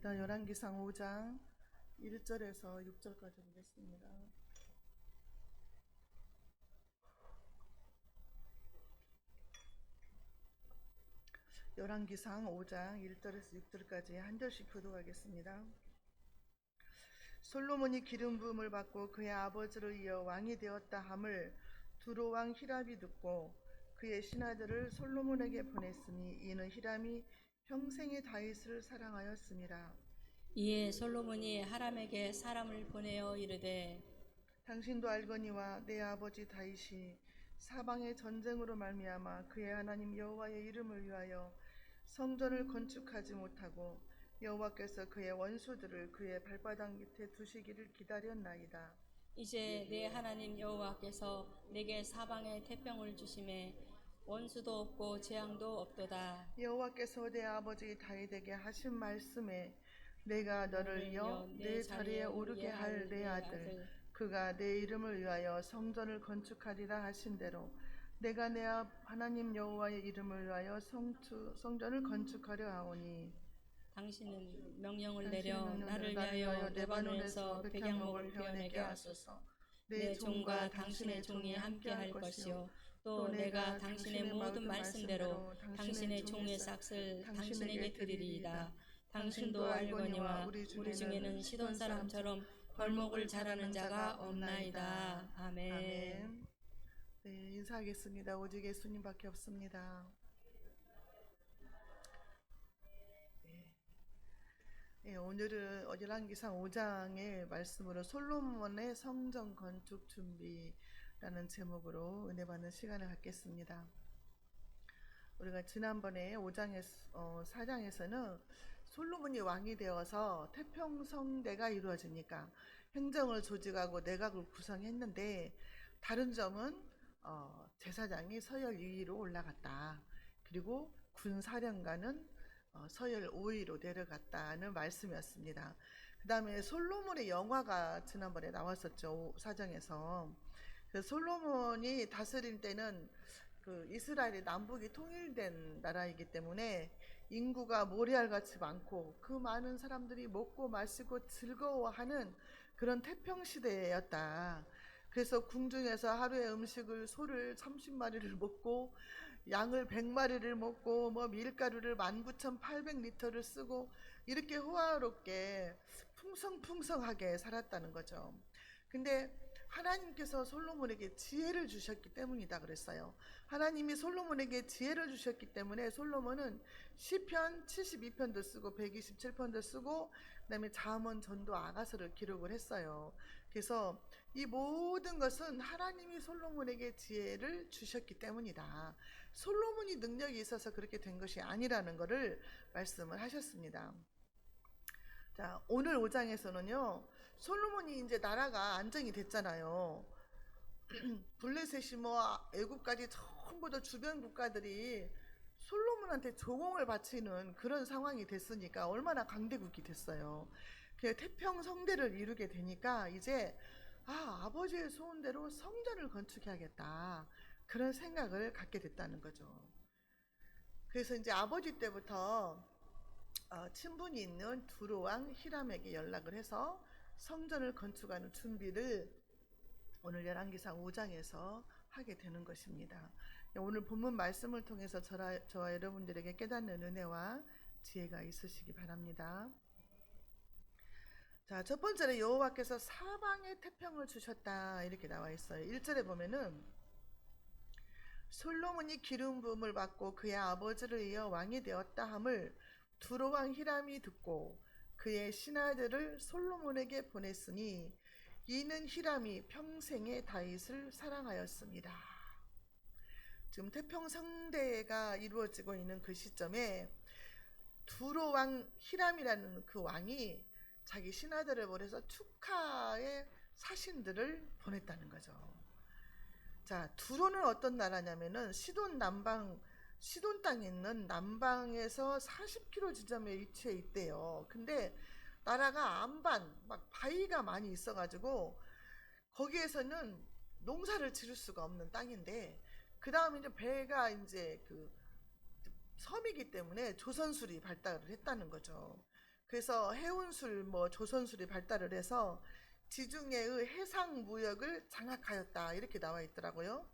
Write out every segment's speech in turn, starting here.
하겠습니다. 열왕기상 5장 1절에서 6절까지 보겠습니다. 열왕기상 5장 1절에서 6절까지 한 절씩 교독하겠습니다. 솔로몬이 기름 부음을 받고 그의 아버지를 이어 왕이 되었다 함을 두로 왕 히람이 듣고 그의 신하들을 솔로몬에게 보냈으니 이는 히람이 평생의 다윗을 사랑하였습니다. 이에 솔로몬이 하람에게 사람을 보내어 이르되 당신도 알거니와 내 아버지 다윗이 사방의 전쟁으로 말미암아 그의 하나님 여호와의 이름을 위하여 성전을 건축하지 못하고 여호와께서 그의 원수들을 그의 발바닥 밑에 두시기를 기다렸나이다. 이제 내 하나님 여호와께서 내게 사방에 태평을 주심에 원수도 없고 재앙도 없도다. 여호와께서 내 아버지 다윗에게 하신 말씀에 내가 너를 이어 내 자리에 오르게 할 내 아들 그가 내 이름을 위하여 성전을 건축하리라 하신 대로 내가 내 하나님 여호와의 이름을 위하여 성전을 건축하려 하오니 당신은 명령을 내려 나를 위하여 레바논에서 백향목을 베어내게 하소서. 내 종과 당신의 종이 함께 할 것이요 또 내가 당신의 모든 말씀대로 당신의 종의 삭을 당신에게 드리리이다. 당신도 알거니와 우리 중에는 시돈 사람처럼 벌목을 잘하는 자가 없나이다. 아멘. 아멘. 네, 인사하겠습니다. 오직 예수님밖에 없습니다. 네, 오늘은 열왕기상 5장의 말씀으로 솔로몬의 성전 건축 준비라는 제목으로 은혜 받는 시간을 갖겠습니다. 우리가 지난번에 4장에서는 솔로몬이 왕이 되어서 태평성대가 이루어지니까 행정을 조직하고 내각을 구성했는데 다른 점은 제사장이 서열 2위로 올라갔다. 그리고 군사령관은 서열 5위로 내려갔다는 말씀이었습니다. 그 다음에 솔로몬의 영화가 지난번에 나왔었죠. 사정에서. 솔로몬이 다스릴 때는 그 이스라엘의 남북이 통일된 나라이기 때문에 인구가 모래알같이 많고 그 많은 사람들이 먹고 마시고 즐거워하는 그런 태평시대였다. 그래서 궁중에서 하루에 음식을 소를 30마리를 먹고 양을 100마리를 먹고 밀가루를 19,800리터를 쓰고 이렇게 호화롭게 풍성풍성하게 살았다는 거죠. 근데 하나님께서 솔로몬에게 지혜를 주셨기 때문이다 그랬어요. 하나님이 솔로몬에게 지혜를 주셨기 때문에 솔로몬은 시편 72편도 쓰고 127편도 쓰고 그다음에 잠언, 전도, 아가서를 기록을 했어요. 그래서 이 모든 것은 하나님이 솔로몬에게 지혜를 주셨기 때문이다. 솔로몬이 능력이 있어서 그렇게 된 것이 아니라는 것을 말씀을 하셨습니다. 자, 오늘 5장에서는요. 솔로몬이 이제 나라가 안정이 됐잖아요. 블레셋이 애국까지 전부 다 주변 국가들이 솔로몬한테 조공을 바치는 그런 상황이 됐으니까 얼마나 강대국이 됐어요. 그 태평성대를 이루게 되니까 이제 아버지의 소원대로 성전을 건축해야겠다. 그런 생각을 갖게 됐다는 거죠. 그래서 이제 아버지 때부터 친분이 있는 두로 왕 히람에게 연락을 해서 성전을 건축하는 준비를 오늘 열왕기상 5장에서 하게 되는 것입니다. 오늘 본문 말씀을 통해서 저와 여러분들에게 깨닫는 은혜와 지혜가 있으시기 바랍니다. 자, 첫 번째로 여호와께서 사방에 태평을 주셨다 이렇게 나와 있어요. 1절에 보면은 솔로몬이 기름 부음을 받고 그의 아버지를 이어 왕이 되었다 함을 두로 왕 히람이 듣고 그의 신하들을 솔로몬에게 보냈으니 이는 히람이 평생의 다윗을 사랑하였습니다. 지금 태평성대가 이루어지고 있는 그 시점에 두로 왕 히람이라는 그 왕이 자기 신하들을 보내서 축하의 사신들을 보냈다는 거죠. 자, 두로는 어떤 나라냐면은 시돈 땅에 있는 남방에서 40km 지점에 위치해 있대요. 근데 나라가 안반, 바위가 많이 있어가지고 거기에서는 농사를 지을 수가 없는 땅인데 그 다음에 이제 배가 이제 그 섬이기 때문에 조선술이 발달을 했다는 거죠. 그래서 해운술, 조선술이 발달을 해서 지중해의 해상 무역을 장악하였다 이렇게 나와 있더라고요.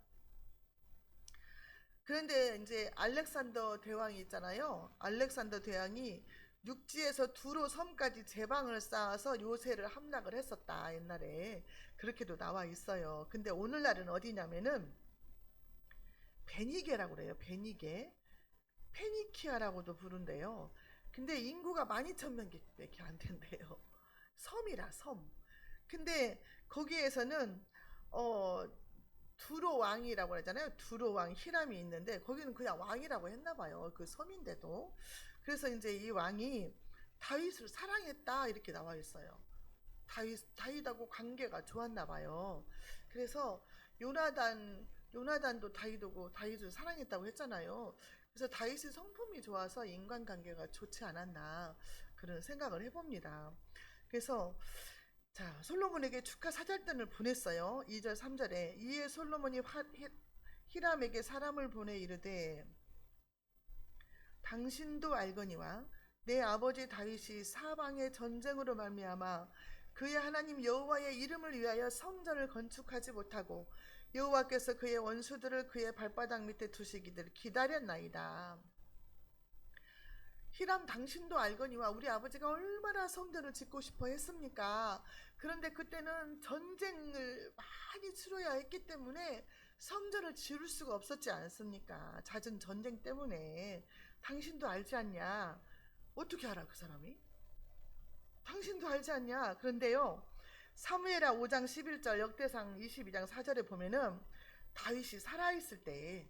그런데 이제 알렉산더 대왕이 있잖아요. 알렉산더 대왕이 육지에서 두로 섬까지 제방을 쌓아서 요새를 함락을 했었다 옛날에. 그렇게도 나와 있어요. 근데 오늘날은 어디냐면은 베니게라고 그래요. 베니게. 페니키아라고도 부른대요. 근데 인구가 12,000명밖에 안 된대요. 섬이라 섬. 근데 거기에서는 어 두로 왕이라고 하잖아요. 두로 왕 히람이 있는데 거기는 그냥 왕이라고 했나 봐요. 그 섬인데도. 그래서 이제 이 왕이 다윗을 사랑했다 이렇게 나와 있어요. 다윗하고 관계가 좋았나 봐요. 그래서 요나단도 다윗을 사랑했다고 했잖아요. 그래서 다윗의 성품이 좋아서 인간관계가 좋지 않았나 그런 생각을 해봅니다. 그래서 자, 솔로몬에게 축하 사절단을 보냈어요. 2절 3절에 이에 솔로몬이 히람에게 사람을 보내 이르되 당신도 알거니와 내 아버지 다윗이 사방의 전쟁으로 말미암아 그의 하나님 여호와의 이름을 위하여 성전을 건축하지 못하고 여호와께서 그의 원수들을 그의 발바닥 밑에 두시기를 기다렸나이다. 히람 당신도 알거니와 우리 아버지가 얼마나 성전을 짓고 싶어 했습니까? 그런데 그때는 전쟁을 많이 치러야 했기 때문에 성전을 지을 수가 없었지 않습니까? 잦은 전쟁 때문에. 당신도 알지 않냐? 어떻게 알아 그 사람이? 당신도 알지 않냐? 그런데요, 사무엘하 5장 11절 역대상 22장 4절에 보면은 다윗이 살아있을 때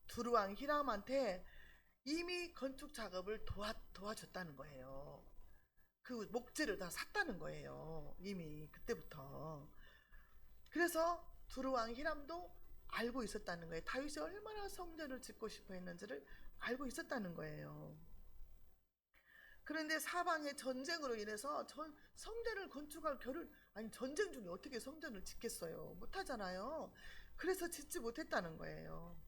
두루왕 히람한테 이미 건축 작업을 도와줬다는 거예요. 그 목재를 다 샀다는 거예요. 이미 그때부터. 그래서 두루왕 히람도 알고 있었다는 거예요. 다윗이 얼마나 성전을 짓고 싶어 했는지를 알고 있었다는 거예요. 그런데 사방의 전쟁으로 인해서 성전을 건축할 전쟁 중에 어떻게 성전을 짓겠어요? 못하잖아요. 그래서 짓지 못했다는 거예요.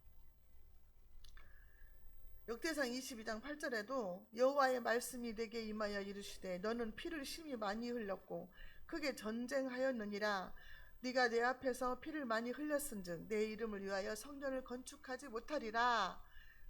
역대상 22장 8절에도 여호와의 말씀이 내게 임하여 이르시되 너는 피를 심히 많이 흘렸고 크게 전쟁하였느니라. 네가 내 앞에서 피를 많이 흘렸은즉 내 이름을 위하여 성전을 건축하지 못하리라.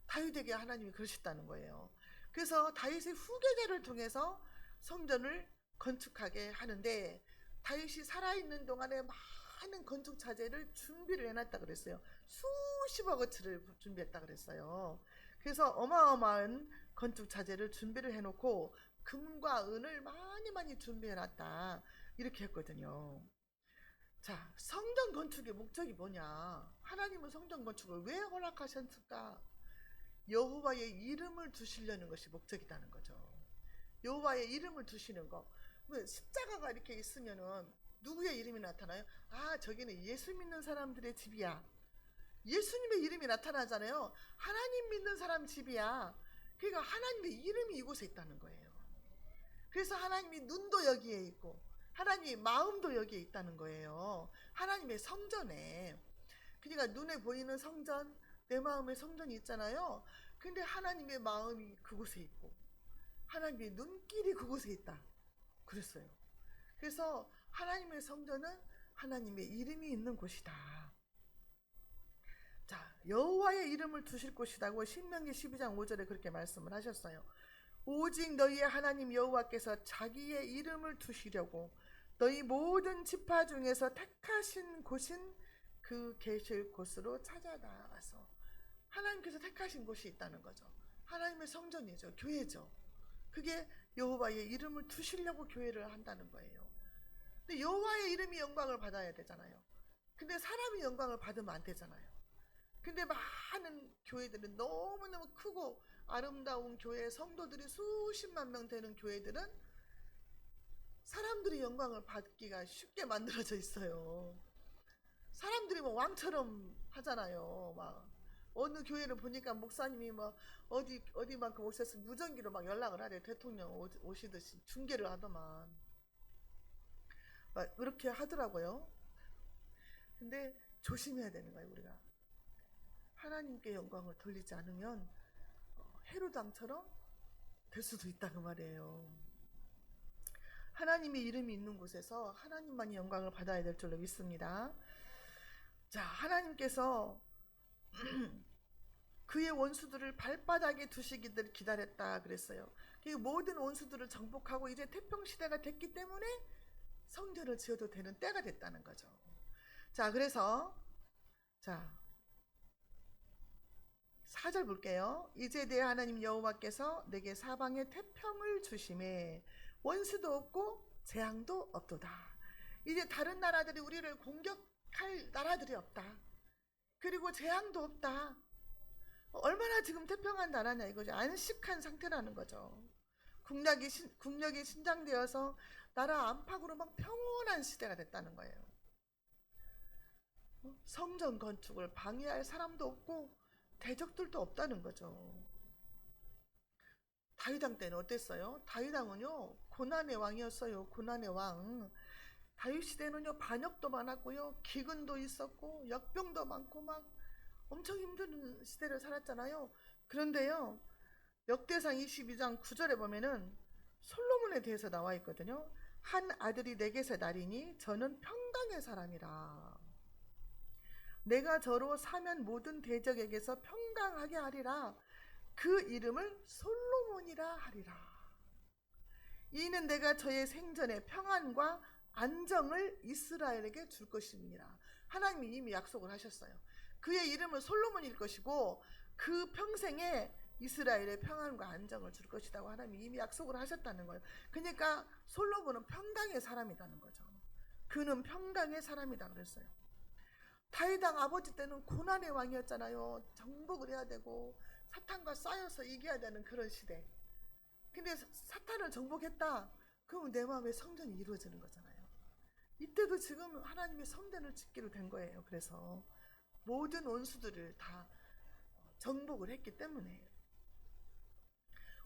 다윗에게 하나님이 그러셨다는 거예요. 그래서 다윗의 후계자를 통해서 성전을 건축하게 하는데 다윗이 살아있는 동안에 많은 건축 자재를 준비를 해놨다 그랬어요. 수십억어치를 준비했다 그랬어요. 그래서 어마어마한 건축 자재를 준비를 해놓고 금과 은을 많이 준비해놨다 이렇게 했거든요. 자, 성전 건축의 목적이 뭐냐? 하나님은 성전 건축을 왜 허락하셨을까? 여호와의 이름을 두시려는 것이 목적이라는 거죠. 여호와의 이름을 두시는 거. 십자가가 이렇게 있으면은 누구의 이름이 나타나요? 아, 저기는 예수 믿는 사람들의 집이야. 예수님의 이름이 나타나잖아요. 하나님 믿는 사람 집이야. 그러니까 하나님의 이름이 이곳에 있다는 거예요. 그래서 하나님이 눈도 여기에 있고 하나님의 마음도 여기에 있다는 거예요. 하나님의 성전에. 그러니까 눈에 보이는 성전, 내 마음의 성전이 있잖아요. 근데 하나님의 마음이 그곳에 있고 하나님의 눈길이 그곳에 있다 그랬어요. 그래서 하나님의 성전은 하나님의 이름이 있는 곳이다. 자, 여호와의 이름을 두실 곳이라고 신명기 12장 5절에 그렇게 말씀을 하셨어요. 오직 너희의 하나님 여호와께서 자기의 이름을 두시려고 너희 모든 지파 중에서 택하신 곳인 그 계실 곳으로 찾아 나아가서 하나님께서 택하신 곳이 있다는 거죠. 하나님의 성전이죠. 교회죠. 그게 여호와의 이름을 두시려고 교회를 한다는 거예요. 근데 여호와의 이름이 영광을 받아야 되잖아요. 근데 사람이 영광을 받으면 안 되잖아요. 근데 많은 교회들은 너무너무 크고 아름다운 교회, 성도들이 수십만 명 되는 교회들은 사람들이 영광을 받기가 쉽게 만들어져 있어요. 사람들이 왕처럼 하잖아요. 어느 교회를 보니까 목사님이 어디만큼 오셔서 무전기로 연락을 하래. 대통령 오시듯이 중계를 하더만. 그렇게 하더라고요. 근데 조심해야 되는 거예요, 우리가. 하나님께 영광을 돌리지 않으면 헤롯 왕처럼 될 수도 있다 그 말이에요. 하나님의 이름이 있는 곳에서 하나님만이 영광을 받아야 될 줄로 믿습니다. 자, 하나님께서 그의 원수들을 발바닥에 두시기를 기다렸다 그랬어요. 그 모든 원수들을 정복하고 이제 태평시대가 됐기 때문에 성전을 지어도 되는 때가 됐다는 거죠. 자, 그래서 자 4절 볼게요. 이제 내 하나님 여호와께서 내게 사방에 태평을 주심에 원수도 없고 재앙도 없도다. 이제 다른 나라들이 우리를 공격할 나라들이 없다. 그리고 재앙도 없다. 얼마나 지금 태평한 나라냐 이거죠. 안식한 상태라는 거죠. 국력이 신장되어서 나라 안팎으로 막 평온한 시대가 됐다는 거예요. 성전 건축을 방해할 사람도 없고 대적들도 없다는 거죠. 다윗 왕 때는 어땠어요? 다윗 왕은요 고난의 왕이었어요. 고난의 왕. 다윗 시대는요 반역도 많았고요, 기근도 있었고 역병도 많고 막 엄청 힘든 시대를 살았잖아요. 그런데요 역대상 22장 9절에 보면은 솔로몬에 대해서 나와 있거든요. 한 아들이 내게서 나리니 저는 평강의 사람이라. 내가 저로 사면 모든 대적에게서 평강하게 하리라. 그 이름을 솔로몬이라 하리라. 이는 내가 저의 생전에 평안과 안정을 이스라엘에게 줄 것입니다. 하나님이 이미 약속을 하셨어요. 그의 이름은 솔로몬일 것이고 그 평생에 이스라엘의 평안과 안정을 줄 것이라고 하나님이 이미 약속을 하셨다는 거예요. 그러니까 솔로몬은 평강의 사람이라는 거죠. 그는 평강의 사람이다 그랬어요. 다윗 왕 아버지 때는 고난의 왕이었잖아요. 정복을 해야 되고 사탄과 싸여서 이겨야 되는 그런 시대. 근데 사탄을 정복했다. 그러면 내 마음의 성전이 이루어지는 거잖아요. 이때도 지금 하나님의 성전을 짓기로 된 거예요. 그래서 모든 원수들을 다 정복을 했기 때문에.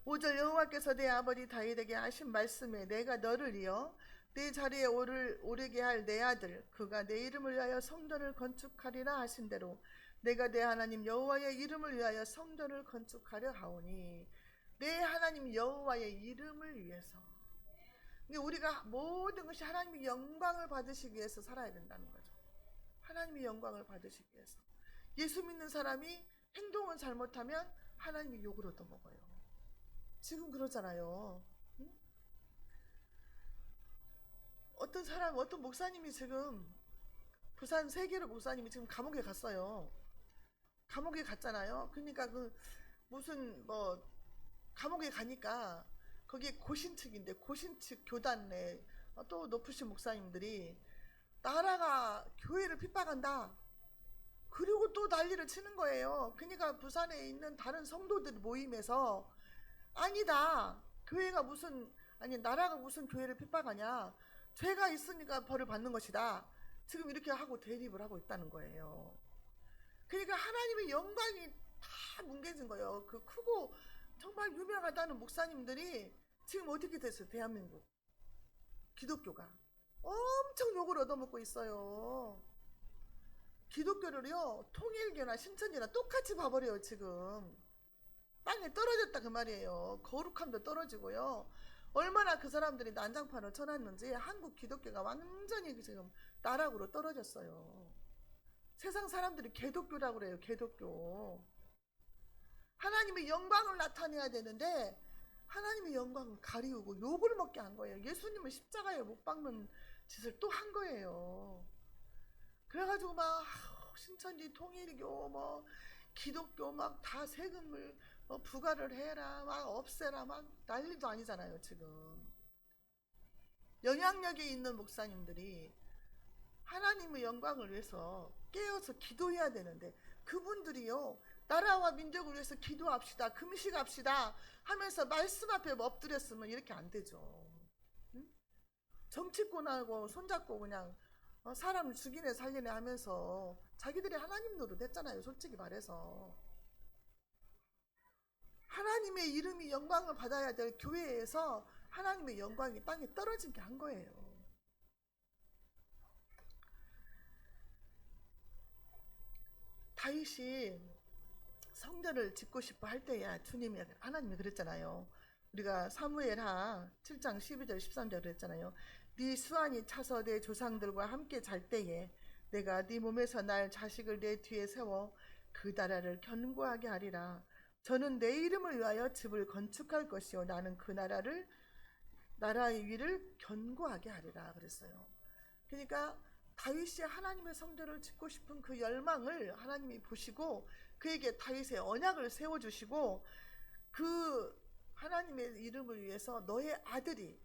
5절 여호와께서 내 아버지 다윗에게 하신 말씀에 내가 너를 이어 내 자리에 오르게 할 내 아들 그가 내 이름을 위하여 성전을 건축하리라 하신 대로 내가 내 하나님 여호와의 이름을 위하여 성전을 건축하려 하오니. 내 하나님 여호와의 이름을 위해서. 우리가 모든 것이 하나님의 영광을 받으시기 위해서 살아야 된다는 거죠. 하나님의 영광을 받으시기 위해서. 예수 믿는 사람이 행동을 잘못하면 하나님이 욕을 얻어먹어요. 지금 그러잖아요. 응? 어떤 목사님이 지금 부산 세계로 목사님이 지금 감옥에 갔어요. 감옥에 갔잖아요. 그러니까 무슨 감옥에 가니까 거기에 고신측인데 고신측 교단 내 또 높으신 목사님들이 나라가 교회를 핍박한다. 그리고 또 난리를 치는 거예요. 그러니까 부산에 있는 다른 성도들 모임에서 아니다. 나라가 무슨 교회를 핍박하냐. 죄가 있으니까 벌을 받는 것이다. 지금 이렇게 하고 대립을 하고 있다는 거예요. 그러니까 하나님의 영광이 다 뭉개진 거예요. 그 크고 정말 유명하다는 목사님들이 지금 어떻게 됐어요? 대한민국 기독교가 엄청 욕을 얻어먹고 있어요. 기독교를요 통일교나 신천지나 똑같이 봐버려요. 지금 땅에 떨어졌다 그 말이에요. 거룩함도 떨어지고요. 얼마나 그 사람들이 난장판을 쳐놨는지 한국 기독교가 완전히 지금 나락으로 떨어졌어요. 세상 사람들이 개독교라고 그래요. 개독교. 하나님의 영광을 나타내야 되는데 하나님의 영광을 가리우고 욕을 먹게 한 거예요. 예수님을 십자가에 못 박는 짓을 또 한 거예요. 그래가지고 막 신천지 통일교 기독교 막 다 세금을 부과를 해라 막 없애라 막 난리도 아니잖아요. 지금 영향력에 있는 목사님들이 하나님의 영광을 위해서 깨어서 기도해야 되는데 그분들이요 나라와 민족을 위해서 기도합시다 금식합시다 하면서 말씀 앞에 엎드렸으면 이렇게 안 되죠. 응? 정치권하고 손잡고 그냥 사람을 죽이네 살리네 하면서 자기들이 하나님 노릇했잖아요. 솔직히 말해서 하나님의 이름이 영광을 받아야 될 교회에서 하나님의 영광이 땅에 떨어진 게 한 거예요. 다윗이 성전을 짓고 싶어 할 때야 하나님이 그랬잖아요. 우리가 사무엘하 7장 12절 13절 그랬잖아요. 네 수완이 차서 내 조상들과 함께 잘 때에 내가 네 몸에서 날 자식을 내 뒤에 세워 그 나라를 견고하게 하리라. 저는 내 이름을 위하여 집을 건축할 것이요 나는 그 나라의 위를 견고하게 하리라 그랬어요. 그러니까 다윗이 하나님의 성전을 짓고 싶은 그 열망을 하나님이 보시고 그에게 다윗의 언약을 세워주시고 그 하나님의 이름을 위해서 너의 아들이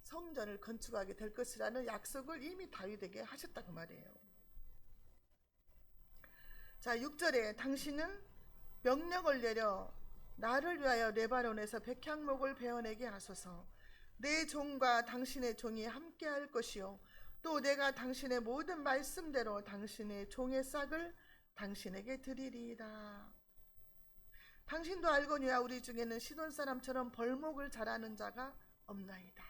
성전을 건축하게 될 것이라는 약속을 이미 다윗에게 하셨다고 말이에요. 자, 6절에 당신은 명령을 내려 나를 위하여 레바논에서 백향목을 베어내게 하소서. 내 종과 당신의 종이 함께할 것이요 또 내가 당신의 모든 말씀대로 당신의 종의 싹을 당신에게 드리리이다. 당신도 알거니와 우리 중에는 시돈 사람처럼 벌목을 잘하는 자가 없나이다.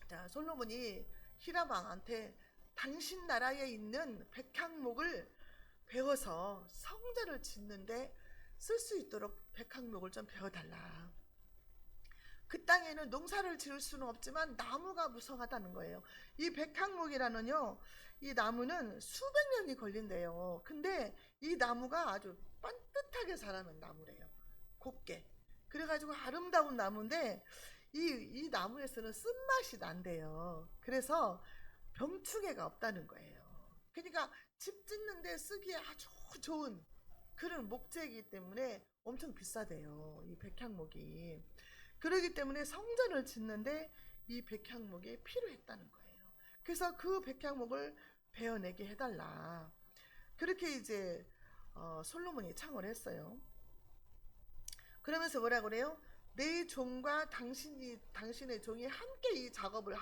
자, 솔로몬이 히람 왕한테 당신 나라에 있는 백향목을 배워서 성전을 짓는데 쓸 수 있도록 백향목을 좀 배워달라. 그 땅에는 농사를 지을 수는 없지만 나무가 무성하다는 거예요. 이 백향목이라는요, 이 나무는 수백 년이 걸린대요. 근데 이 나무가 아주 반듯하게 자라는 나무래요. 곱게. 그래가지고 아름다운 나무인데 이 나무에서는 쓴맛이 난대요. 그래서 병충해가 없다는 거예요. 그러니까 집 짓는데 쓰기에 아주 좋은 그런 목재이기 때문에 엄청 비싸대요. 이 백향목이. 그러기 때문에 성전을 짓는데 이 백향목이 필요했다는 거예요. 그래서 그 백향목을 베어내게 해달라. 그렇게 이제 솔로몬이 청을 했어요. 그러면서 뭐라 그래요? 내 종과 당신의 종이 함께 이 작업을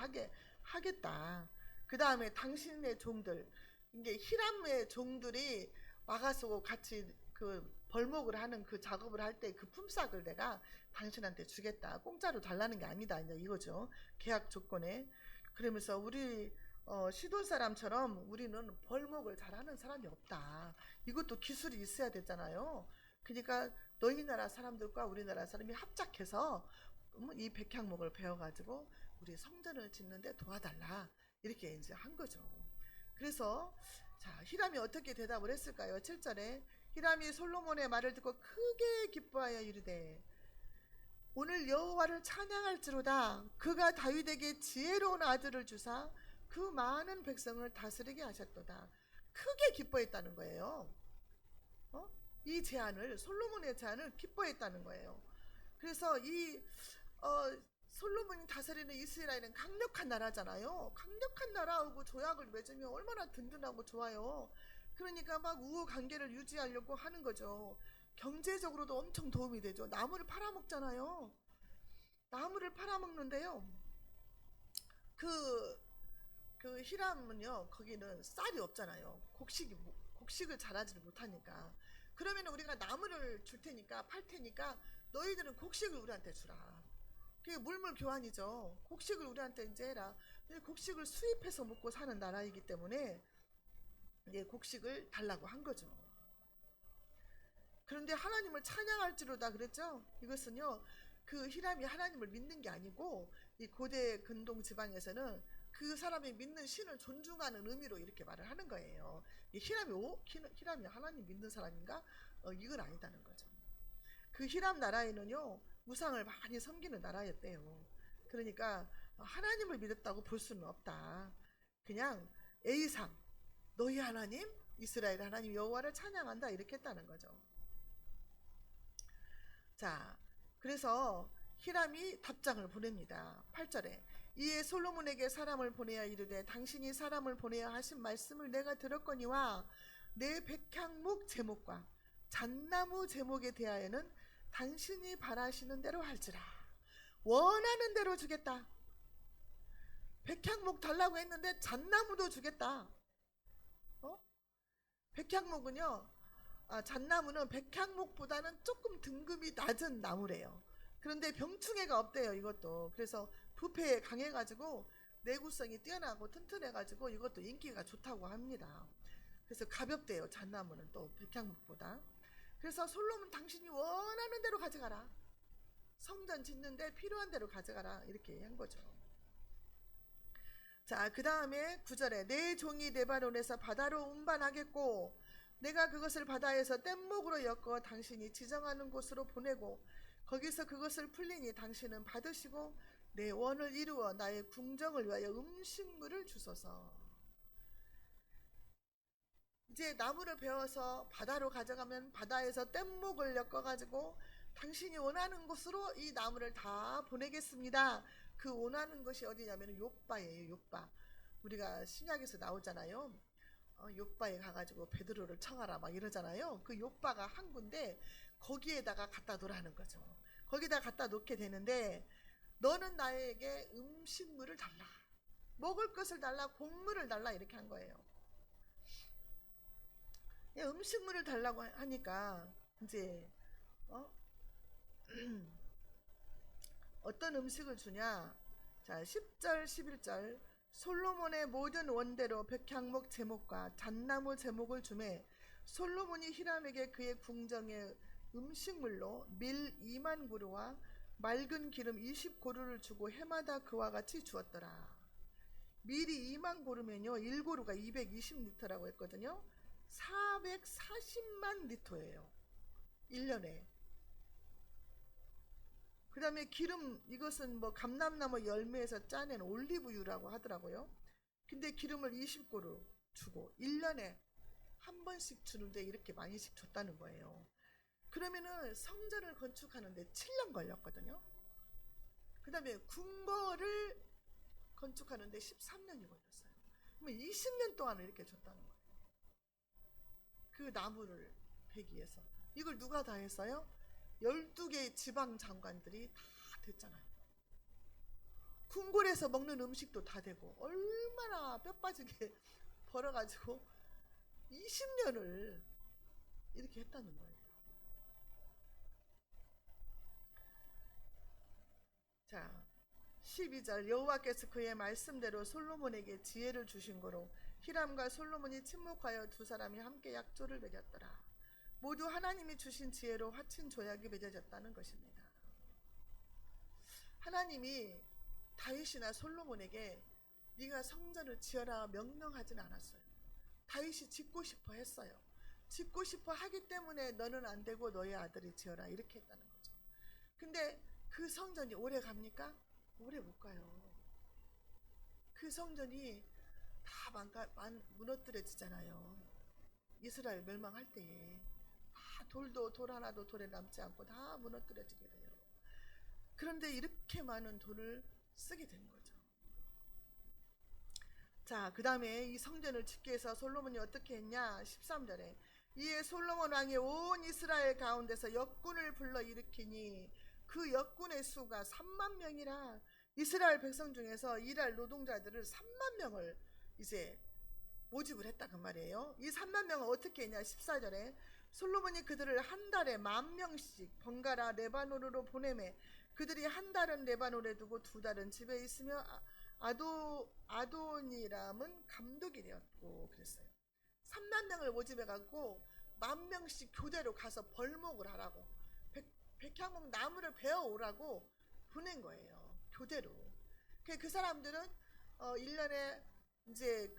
하겠다. 그 다음에 당신의 종들, 이게 히람의 종들이 와가지고 같이 그 벌목을 하는 그 작업을 할 때 그 품삯을 내가 당신한테 주겠다. 공짜로 달라는 게 아니다. 이제 이거죠. 계약 조건에. 그러면서 우리 시돈 사람처럼 우리는 벌목을 잘하는 사람이 없다. 이것도 기술이 있어야 되잖아요. 그러니까 너희 나라 사람들과 우리나라 사람이 합작해서 이 백향목을 베어가지고 우리 성전을 짓는데 도와달라. 이렇게 이제 한 거죠. 그래서 자, 히람이 어떻게 대답을 했을까요? 7절에 히람이 솔로몬의 말을 듣고 크게 기뻐하여 이르되 오늘 여호와를 찬양할지로다. 그가 다윗에게 지혜로운 아들을 주사 그 많은 백성을 다스리게 하셨도다. 크게 기뻐했다는 거예요. 이 제안을, 솔로몬의 제안을 기뻐했다는 거예요. 그래서 이 솔로몬이 다스리는 이스라엘은 강력한 나라잖아요. 강력한 나라하고 조약을 맺으면 얼마나 든든하고 좋아요. 그러니까 막 우호 관계를 유지하려고 하는 거죠. 경제적으로도 엄청 도움이 되죠. 나무를 팔아먹잖아요. 나무를 팔아먹는데요. 그 히람은요, 거기는 쌀이 없잖아요. 곡식을 잘하지를 못하니까. 그러면 우리가 나무를 줄 테니까, 팔 테니까 너희들은 곡식을 우리한테 주라. 그게 물물 교환이죠. 곡식을 우리한테 이제 해라. 근데 곡식을 수입해서 먹고 사는 나라이기 때문에 이제 곡식을 달라고 한 거죠. 그런데 하나님을 찬양할지로다 그랬죠. 이것은요, 그 히람이 하나님을 믿는 게 아니고 이 고대 근동 지방에서는 그 사람이 믿는 신을 존중하는 의미로 이렇게 말을 하는 거예요. 히람이 하나님 믿는 사람인가? 이건 아니다는 거죠. 그 히람 나라에는요, 우상을 많이 섬기는 나라였대요. 그러니까 하나님을 믿었다고 볼 수는 없다. 그냥 A상, 너희 하나님, 이스라엘 하나님 여호와를 찬양한다 이렇게 했다는 거죠. 자, 그래서 히람이 답장을 보냅니다. 8절에 이에 솔로몬에게 사람을 보내야 이르되 당신이 사람을 보내야 하신 말씀을 내가 들었거니와 내 백향목 제목과 잣나무 제목에 대하여는 당신이 바라시는 대로 할지라. 원하는 대로 주겠다. 백향목 달라고 했는데 잣나무도 주겠다. 백향목은요, 잣나무는 백향목보다는 조금 등급이 낮은 나무래요. 그런데 병충해가 없대요, 이것도. 그래서 부패에 강해가지고 내구성이 뛰어나고 튼튼해가지고 이것도 인기가 좋다고 합니다. 그래서 가볍대요, 잣나무는 또 백향목보다. 그래서 솔로몬 당신이 원하는 대로 가져가라. 성전 짓는데 필요한 대로 가져가라. 이렇게 한 거죠. 자, 그 다음에 9절에 내 종이 레바논에서 바다로 운반하겠고 내가 그것을 바다에서 뗏목으로 엮어 당신이 지정하는 곳으로 보내고 거기서 그것을 풀리니 당신은 받으시고 내 원을 이루어 나의 궁정을 위하여 음식물을 주소서. 이제 나무를 베어서 바다로 가져가면 바다에서 뗏목을 엮어가지고 당신이 원하는 곳으로 이 나무를 다 보내겠습니다. 그 원하는 것이 어디냐면 욥바예요. 욥바. 우리가 신약에서 나오잖아요. 욥바에 가가지고 베드로를 청하라 막 이러잖아요. 그 욥바가 항구인데 거기에다가 갖다 놓으라는 거죠. 거기다 갖다 놓게 되는데 너는 나에게 음식물을 달라. 먹을 것을 달라. 곡물을 달라. 이렇게 한 거예요. 음식물을 달라고 하니까 이제 어떤 음식을 주냐. 자, 10절 11절 솔로몬의 모든 원대로 백향목 제목과 잣나무 제목을 주매 솔로몬이 히람에게 그의 궁정의 음식물로 밀 2만 고루와 맑은 기름 20고루를 주고 해마다 그와 같이 주었더라. 밀이 2만 고루면요 1고루가 220리터라고 했거든요. 440만 리터예요. 1년에. 그 다음에 기름, 이것은 뭐 감람나무 열매에서 짜낸 올리브유라고 하더라고요. 근데 기름을 20고루 주고 1년에 한 번씩 주는데 이렇게 많이씩 줬다는 거예요. 그러면은 성전을 건축하는데 7년 걸렸거든요. 그 다음에 궁궐을 건축하는데 13년이 걸렸어요. 그러면 20년 동안을 이렇게 줬다는 거예요. 그 나무를 베기 위해서. 이걸 누가 다 했어요? 12개의 지방 장관들이 다 됐잖아요. 궁궐에서 먹는 음식도 다 되고 얼마나 뼈 빠지게 벌어가지고 20년을 이렇게 했다는 거예요. 자, 12절 여호와께서 그의 말씀대로 솔로몬에게 지혜를 주신 거로 히람과 솔로몬이 친목하여 두 사람이 함께 약조를 맺었더라. 모두 하나님이 주신 지혜로 화친 조약이 맺어졌다는 것입니다. 하나님이 다윗이나 솔로몬에게 네가 성전을 지어라 명령하진 않았어요. 다윗이 짓고 싶어 했어요. 짓고 싶어 하기 때문에 너는 안 되고 너의 아들이 지어라 이렇게 했다는 거죠. 근데 그 성전이 오래 갑니까? 오래 못 가요. 그 성전이 다 무너뜨려지잖아요. 이스라엘 멸망할 때에 다 돌 하나도 돌에 남지 않고 다 무너뜨려지게 돼요. 그런데 이렇게 많은 돈을 쓰게 된 거죠. 자, 그 다음에 이 성전을 짓기 위해서 솔로몬이 어떻게 했냐? 13절에 이에 솔로몬 왕이 온 이스라엘 가운데서 역군을 불러 일으키니 그 역군의 수가 3만 명이라. 이스라엘 백성 중에서 일할 노동자들을 3만 명을 이제 모집을 했다 그 말이에요. 이 3만 명은 어떻게 했냐? 14절에 솔로몬이 그들을 한 달에 10,000명씩 번갈아 레바논으로 보내매 그들이 한 달은 레바논에 두고 두 달은 집에 있으며 아도니람은 감독이 되었고 그랬어요. 3만 명을 모집해 갖고 10,000명씩 교대로 가서 벌목을 하라고 백향목 나무를 베어 오라고 보낸 거예요. 교대로. 그 사람들은 1년에 이제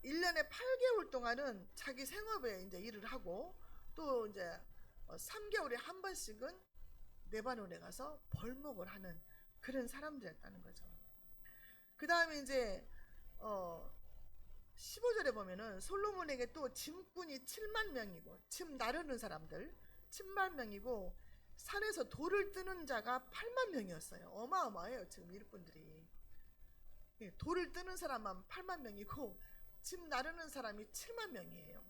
1년에 8개월 동안은 자기 생업에 이제 일을 하고 또 이제 3개월에 한 번씩은 레바논에 가서 벌목을 하는 그런 사람들이었다는 거죠. 그 다음에 이제 15절에 보면은 솔로몬에게 또 짐꾼이 7만 명이고 짐 나르는 사람들 7만 명이고 산에서 돌을 뜨는 자가 8만 명이었어요. 어마어마해요. 지금 일꾼들이. 돌을 뜨는 사람만 8만 명이고 짐 나르는 사람이 7만 명이에요.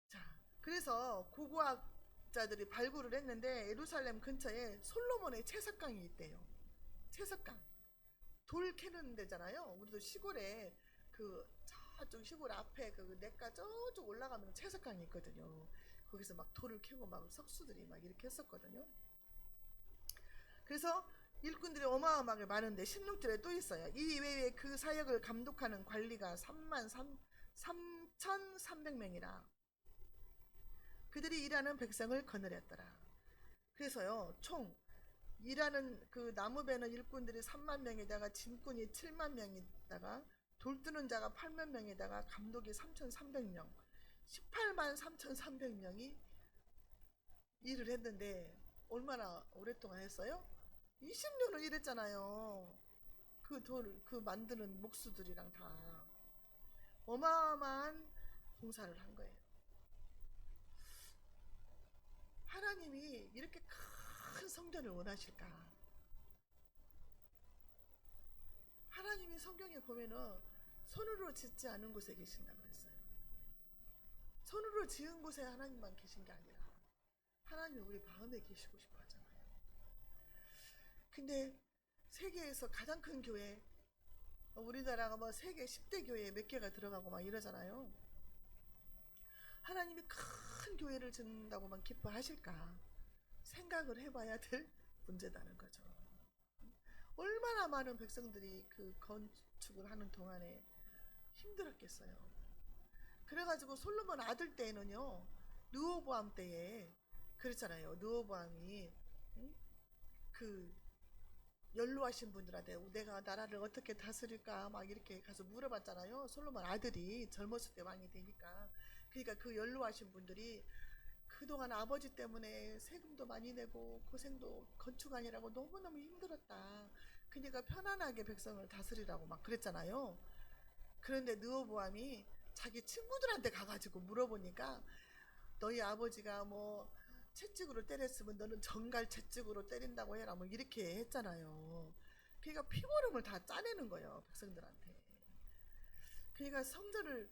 자, 그래서 고고학자들이 발굴을 했는데 예루살렘 근처에 솔로몬의 채석강이 있대요. 채석강. 돌 캐는 데잖아요. 우리도 시골에 저쪽 시골 앞에 냇가 저쪽 올라가면 채석강이 있거든요. 거기서 막 돌을 캐고 막 석수들이 막 이렇게 했었거든요. 그래서 일꾼들이 어마어마하게 많은데 16절에 또 있어요. 이 이외에 그 사역을 감독하는 관리가 33,300명이라. 그들이 일하는 백성을 거느렸더라. 그래서요, 총 일하는 그 나무베는 일꾼들이 3만 명에다가 짐꾼이 7만 명에다가 돌뜨는 자가 8만 명에다가 감독이 3,300명, 18만 3,300명이 일을 했는데 얼마나 오랫동안 했어요? 20년을 일했잖아요. 그 만드는 목수들이랑 다 어마어마한 공사를 한 거예요. 하나님이 이렇게 큰 성전을 원하실까? 하나님이 성경에 보면은 손으로 짓지 않은 곳에 계신다고 그랬어요. 손으로 지은 곳에 하나님만 계신 게 아니라 하나님이 우리 마음에 계시고 싶어 하잖아요. 근데 세계에서 가장 큰 교회, 우리나라가 뭐 세계 10대 교회에 몇 개가 들어가고 막 이러잖아요. 하나님이 큰 교회를 짓는다고만 기뻐하실까? 생각을 해봐야 될 문제다는 거죠. 얼마나 많은 백성들이 그 건축을 하는 동안에 힘들었겠어요. 그래가지고 솔로몬 아들 때에는요, 르호보암 때에 그랬잖아요. 르호보암이 그 연로하신 분들한테 내가 나라를 어떻게 다스릴까 막 이렇게 가서 물어봤잖아요. 솔로몬 아들이 젊었을 때 왕이 되니까. 그러니까 그 연로하신 분들이 그동안 아버지 때문에 세금도 많이 내고 고생도 건축하느라고 너무너무 힘들었다. 그러니까 편안하게 백성을 다스리라고 막 그랬잖아요. 그런데 르호보암이 자기 친구들한테 가가지고 물어보니까 너희 아버지가 뭐 채찍으로 때렸으면 너는 정갈 채찍으로 때린다고 해라 뭐 이렇게 했잖아요. 그러니까 피고름을 다 짜내는 거예요, 백성들한테. 그러니까 성전을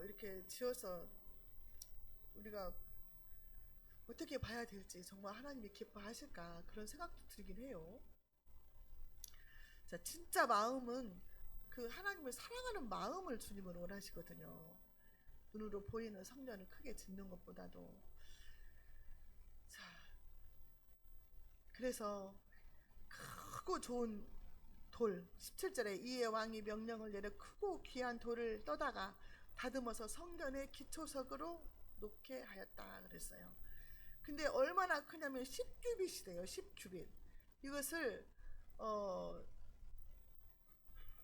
이렇게 지어서 우리가 어떻게 봐야 될지 정말 하나님이 기뻐하실까 그런 생각도 들긴 해요. 자, 진짜 마음은 그 하나님을 사랑하는 마음을 주님은 원하시거든요. 눈으로 보이는 성전을 크게 짓는 것보다도. 자, 그래서 크고 좋은 돌 17절에 이에 왕이 명령을 내려 크고 귀한 돌을 떠다가 다듬어서 성전의 기초석으로 놓게 하였다 그랬어요. 근데 얼마나 크냐면 10규빗이래요. 10규빗. 이것을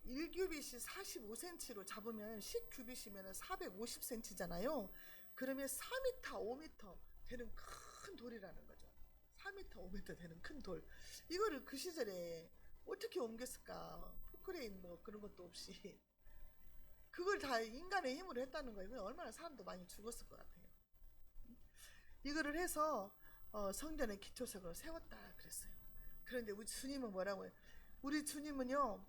1규빗이 45cm로 잡으면 10규빗이면 450cm잖아요. 그러면 4m, 5m 되는 큰 돌이라는 거죠. 4m, 5m 되는 큰 돌. 이거를 그 시절에 어떻게 옮겼을까? 포크레인 뭐 그런 것도 없이 그걸 다 인간의 힘으로 했다는 거예요. 얼마나 사람도 많이 죽었을 것 같아요. 이거를 해서 성전의 기초석을 세웠다 그랬어요. 그런데 우리 주님은 뭐라고 해요? 우리 주님은요,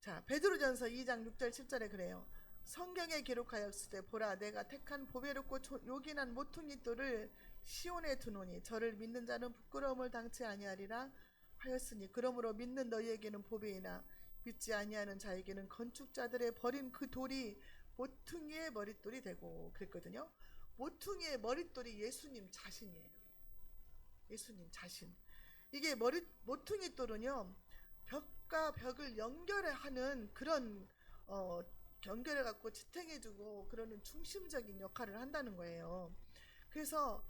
자, 베드로전서 2장 6절 7절에 그래요. 성경에 기록하였으되 보라 내가 택한 보배롭고 요긴한 모퉁이 돌을 시온에 두노니 저를 믿는 자는 부끄러움을 당치 아니하리라 하였으니 그러므로 믿는 너희에게는 보배이나 믿지 아니하는 자에게는 건축자들의 버린 그 돌이 모퉁이의 머릿돌이 되고 그랬거든요. 모퉁이의 머릿돌이 예수님 자신이에요. 예수님 자신. 이게 모퉁이 돌은요, 벽과 벽을 연결하는 그런 연결해 갖고 지탱해 주고 그러는 중심적인 역할을 한다는 거예요. 그래서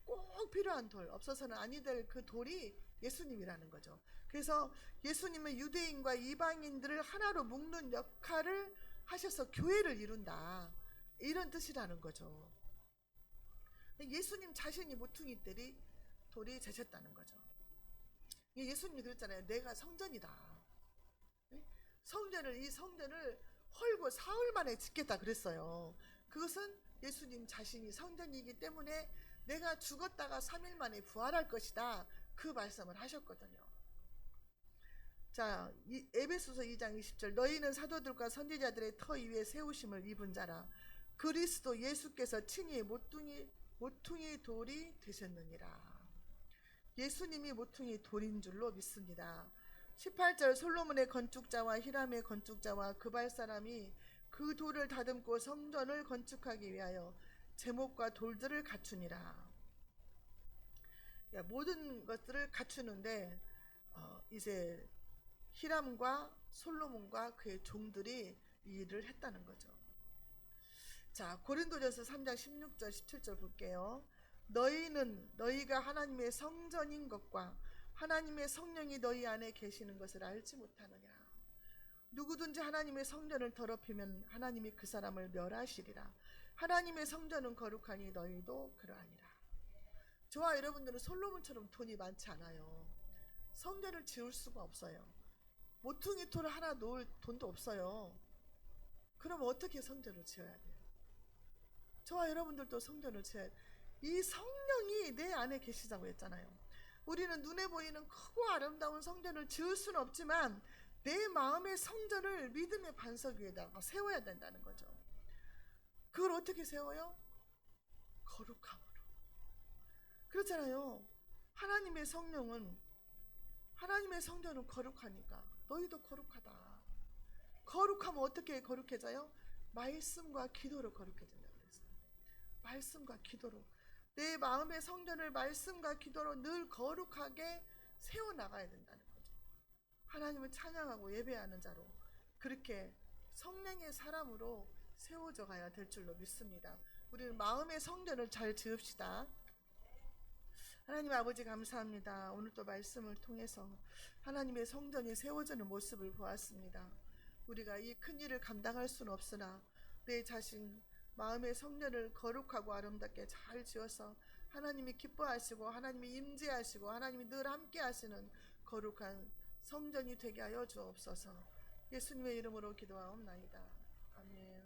꼭 필요한 돌, 없어서는 아니 될 그 돌이 예수님이라는 거죠. 그래서 예수님은 유대인과 이방인들을 하나로 묶는 역할을 하셔서 교회를 이룬다, 이런 뜻이라는 거죠. 예수님 자신이 모퉁이 돌이 되셨다는 거죠. 예수님이 그랬잖아요. 내가 성전이다. 이 성전을 헐고 사흘 만에 짓겠다 그랬어요. 그것은 예수님 자신이 성전이기 때문에 내가 죽었다가 3일 만에 부활할 것이다, 그 말씀을 하셨거든요. 자, 에베소서 2장 20절 너희는 사도들과 선지자들의 터 위에 세우심을 입은 자라 그리스도 예수께서 친히 모퉁이 돌이 되셨느니라. 예수님이 모퉁이 돌인 줄로 믿습니다. 18절 솔로몬의 건축자와 히람의 건축자와 그발 사람이 그 돌을 다듬고 성전을 건축하기 위하여 제목과 돌들을 갖추니라. 모든 것들을 갖추는데 이제 히람과 솔로몬과 그의 종들이 이 일을 했다는 거죠. 자, 고린도전서 3장 16절 17절 볼게요. 너희가 하나님의 성전인 것과 하나님의 성령이 너희 안에 계시는 것을 알지 못하느냐. 누구든지 하나님의 성전을 더럽히면 하나님이 그 사람을 멸하시리라. 하나님의 성전은 거룩하니 너희도 그러하니라. 저와 여러분들은 솔로몬처럼 돈이 많지 않아요. 성전을 지을 수가 없어요. 모퉁이 돌을 하나 놓을 돈도 없어요. 그럼 어떻게 성전을 지어야 돼요? 저와 여러분들도 성전을 지어야 돼요. 이 성령이 내 안에 계시다고 했잖아요. 우리는 눈에 보이는 크고 아름다운 성전을 지을 수는 없지만 내 마음의 성전을 믿음의 반석 위에다가 세워야 된다는 거죠. 그걸 어떻게 세워요? 거룩함으로. 그렇잖아요. 하나님의 성령은, 하나님의 성전은 거룩하니까 너희도 거룩하다. 거룩하면 어떻게 거룩해져요? 말씀과 기도로 거룩해진다고 그랬어요. 말씀과 기도로. 내 마음의 성전을 말씀과 기도로 늘 거룩하게 세워나가야 된다는 거죠. 하나님을 찬양하고 예배하는 자로, 그렇게 성령의 사람으로 세워져 가야 될 줄로 믿습니다. 우리는 마음의 성전을 잘 지읍시다. 하나님 아버지 감사합니다. 오늘 또 말씀을 통해서 하나님의 성전이 세워지는 모습을 보았습니다. 우리가 이 큰 일을 감당할 수는 없으나 내 자신 마음의 성전을 거룩하고 아름답게 잘 지어서 하나님이 기뻐하시고 하나님이 임재하시고 하나님이 늘 함께 하시는 거룩한 성전이 되게 하여 주옵소서. 예수님의 이름으로 기도하옵나이다. 아멘.